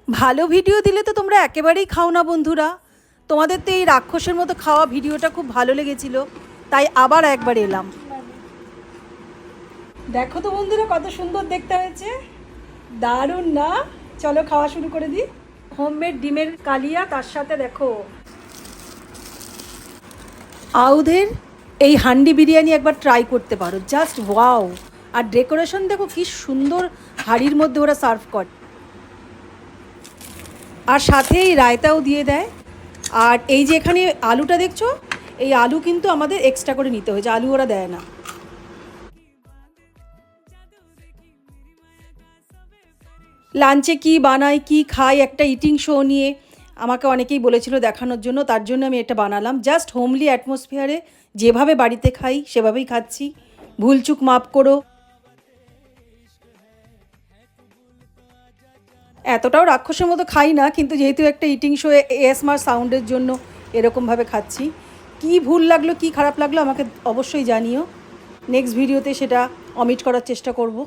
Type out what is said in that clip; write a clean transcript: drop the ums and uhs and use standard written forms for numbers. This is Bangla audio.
ভালো ভিডিও দিলে তো তোমরা একেবারেই খাও না বন্ধুরা। তোমাদের তো এই রাক্ষসের মতো খাওয়া ভিডিওটা খুব ভালো লেগেছিল, তাই আবার একবার এলাম। দেখো তো বন্ধুরা কত সুন্দর দেখতে হয়েছে, দারুণ না? চলো খাওয়া শুরু করে দিই। হোমমেড ডিমের কালিয়া, তার সাথে দেখো আউধের এই হান্ডি বিরিয়ানি একবার ট্রাই করতে পারো, জাস্ট ওয়াও। আর ডেকোরেশন দেখো কি সুন্দর, হাঁড়ির মধ্যে ওরা সার্ভ করে, আর সাথে এই রায়তাও দিয়ে দেয়। আর এই যে এখানে আলুটা দেখছো, এই আলু কিন্তু আমাদের এক্সট্রা করে নিতে হয়েছে, আলু ওরা দেয় না। লাঞ্চে কি বানাই কি খাই একটা ইটিং শো নিয়ে আমাকে অনেকেই বলেছিল দেখানোর জন্য, তার জন্য আমি এটা বানালাম। জাস্ট হোমলি অ্যাটমসফিয়ারে যেভাবে বাড়িতে খাই সেভাবেই খাচ্ছি, ভুলচুক মাপ করো। এতটাও রাক্ষসের মতো খাই না, কিন্তু যেহেতু একটা ইটিং শো এএসএমআর সাউন্ডের জন্য এরকমভাবে খাচ্ছি। কি ভুল লাগলো কি খারাপ লাগলো আমাকে অবশ্যই জানিও, নেক্সট ভিডিওতে সেটা অমিট করার চেষ্টা করব।